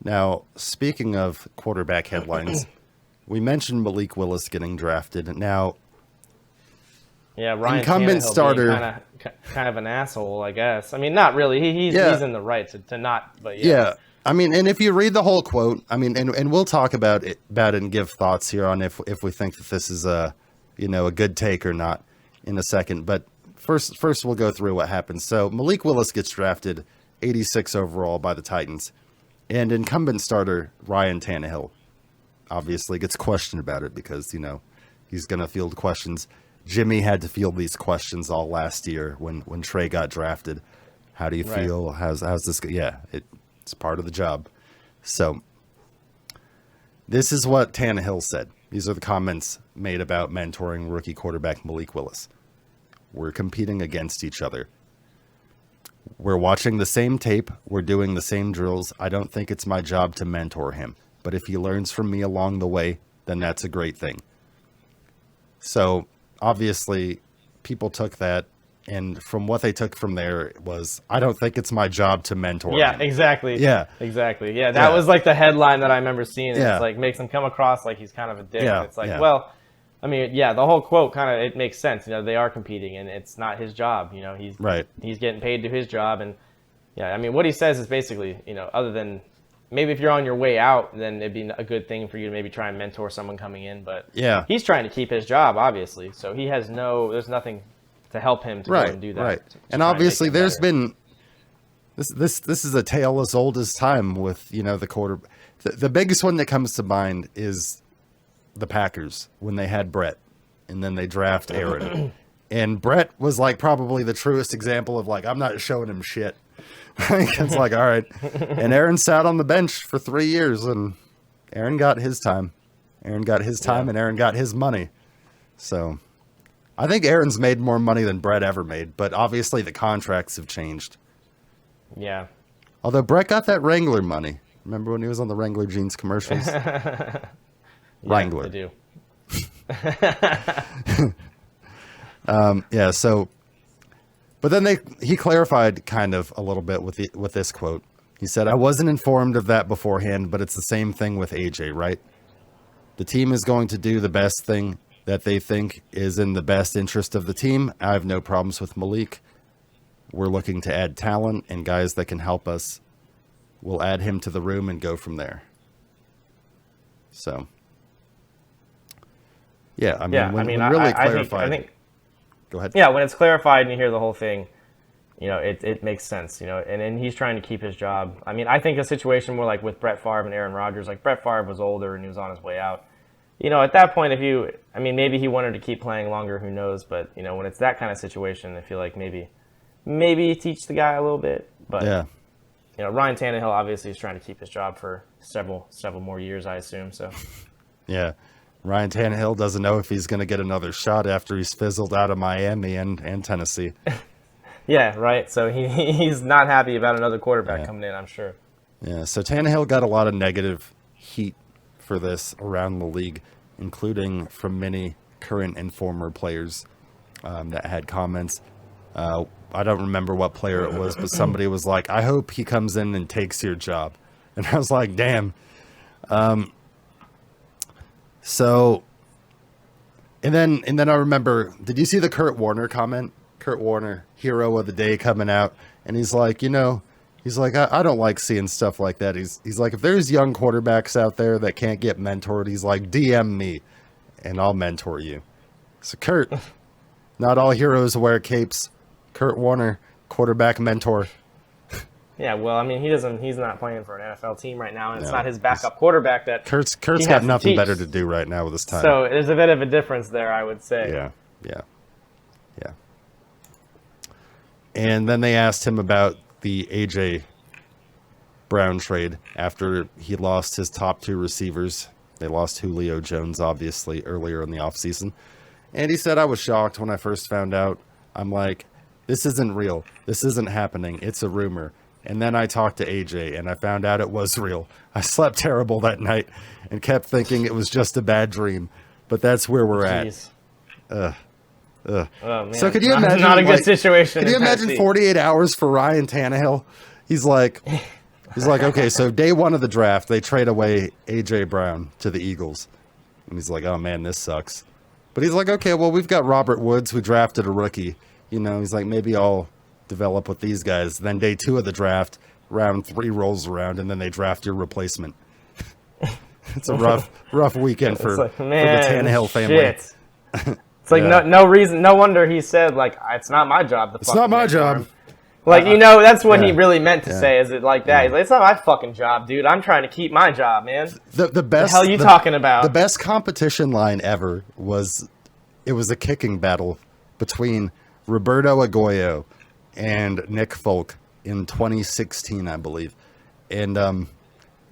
Now, speaking of quarterback headlines, we mentioned Malik Willis getting drafted. Now, Yeah, Ryan incumbent Tannehill starter, being kind of an asshole, I guess. I mean, not really. He's in the right to not, but yeah. yeah. I mean, and if you read the whole quote, I mean, and we'll talk about it and give thoughts here on if we think that this is a good take or not in a second. But first we'll go through what happens. So Malik Willis gets drafted 86 overall by the Titans, and incumbent starter Ryan Tannehill obviously gets questioned about it because he's going to field questions. Jimmy had to field these questions all last year when Trey got drafted. How do you feel? How's this? Yeah, it's part of the job. So this is what Tannehill said. These are the comments made about mentoring rookie quarterback Malik Willis. We're competing against each other. We're watching the same tape. We're doing the same drills. I don't think it's my job to mentor him. But if he learns from me along the way, then that's a great thing. So obviously, people took that, and from what they took from there it was, I don't think it's my job to mentor Yeah, him. exactly. Yeah. Exactly. Yeah, that was like the headline that I remember seeing. Yeah. It's like makes him come across like he's kind of a dick. Yeah, It's like, yeah. well, I mean, yeah, the whole quote kind of, it makes sense. They are competing, and it's not his job. He's getting paid to his job, and yeah, I mean, what he says is basically, other than maybe if you're on your way out, then it'd be a good thing for you to maybe try and mentor someone coming in. But Yeah. he's trying to keep his job, obviously. So he has there's nothing to help him to go and do that. Right. to And try obviously make it there's better. been this is a tale as old as time with, the quarter. The biggest one that comes to mind is the Packers when they had Brett and then they draft Aaron. And Brett was like probably the truest example of like, I'm not showing him shit. It's like, all right. And Aaron sat on the bench for 3 years and Aaron got his time. And Aaron got his money. So I think Aaron's made more money than Brett ever made, but obviously the contracts have changed. Yeah. Although Brett got that Wrangler money. Remember when he was on the Wrangler jeans commercials? Wrangler. I do. Yeah, so, but then he clarified kind of a little bit with this quote. He said, I wasn't informed of that beforehand, but it's the same thing with AJ, right? The team is going to do the best thing that they think is in the best interest of the team. I have no problems with Malik. We're looking to add talent and guys that can help us. We'll add him to the room and go from there. So, yeah, I mean, when really clarified. I think go ahead. Yeah, when it's clarified and you hear the whole thing, it makes sense, and he's trying to keep his job. I mean, I think a situation more like with Brett Favre and Aaron Rodgers, like Brett Favre was older and he was on his way out. At that point, maybe he wanted to keep playing longer, who knows? But, when it's that kind of situation, I feel like maybe teach the guy a little bit. But, Yeah. Ryan Tannehill obviously is trying to keep his job for several more years, I assume. So, Yeah. Ryan Tannehill doesn't know if he's going to get another shot after he's fizzled out of Miami and Tennessee. yeah, right. So he's not happy about another quarterback coming in, I'm sure. Yeah, so Tannehill got a lot of negative heat for this around the league, including from many current and former players that had comments. I don't remember what player it was, but somebody was like, I hope he comes in and takes your job. And I was like, damn. So, and then I remember, did you see the Kurt Warner comment? Kurt Warner, hero of the day, coming out. And he's like, I don't like seeing stuff like that. He's like, if there's young quarterbacks out there that can't get mentored, he's like, DM me and I'll mentor you. So Kurt, not all heroes wear capes. Kurt Warner, quarterback mentor. Yeah, well, I mean, he's not playing for an NFL team right now, and it's not his backup quarterback that Kurt's got nothing better to do right now with his time. So there's a bit of a difference there, I would say. Yeah. And then they asked him about the A.J. Brown trade after he lost his top two receivers. They lost Julio Jones, obviously, earlier in the offseason. And he said, I was shocked when I first found out. I'm like, this isn't real. This isn't happening. It's a rumor. And then I talked to AJ, and I found out it was real. I slept terrible that night and kept thinking it was just a bad dream. But that's where we're at. Oh, man. So could you imagine? Not a good situation. Could you imagine 48 hours for Ryan Tannehill? He's like, He's like, okay, so day one of the draft, they trade away A.J. Brown to the Eagles. And he's like, oh, man, this sucks. But he's like, okay, well, we've got Robert Woods, who drafted a rookie. You know, he's like, maybe I'll develop with these guys. Then day two of the draft, round 3 rolls around, and then they draft your replacement. It's a rough weekend for the Tannehill family. Shit. It's like no reason, no wonder he said, like, it's not my job. It's not my job. Like, you know, that's what he really meant to say. Is it like that? He's like, it's not my fucking job, dude. I'm trying to keep my job, man. The best. The hell you talking about? The best competition line ever was, it was a kicking battle between Roberto Agoyo and Nick Folk in 2016, I believe. And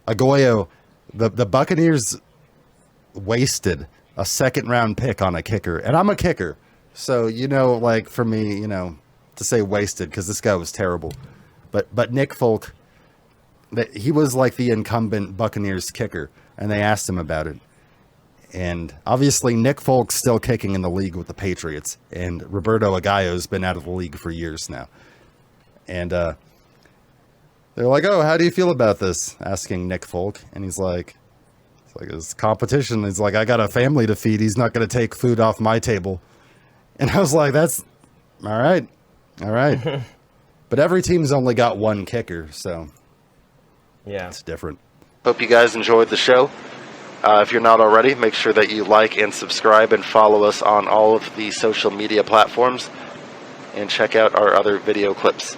Agoyo, the Buccaneers wasted a second-round pick on a kicker, and I'm a kicker, so you know, like for me, you know, to say wasted because this guy was terrible, but Nick Folk, that he was like the incumbent Buccaneers kicker, and they asked him about it, and obviously Nick Folk's still kicking in the league with the Patriots, and Roberto Aguayo's been out of the league for years now, and they're like, oh, how do you feel about this? Asking Nick Folk, and he's like, it's competition. He's like, I got a family to feed. He's not going to take food off my table. And I was like, that's all right. But every team's only got one kicker, so yeah, it's different. Hope you guys enjoyed the show. If you're not already, make sure that you like and subscribe and follow us on all of the social media platforms and check out our other video clips.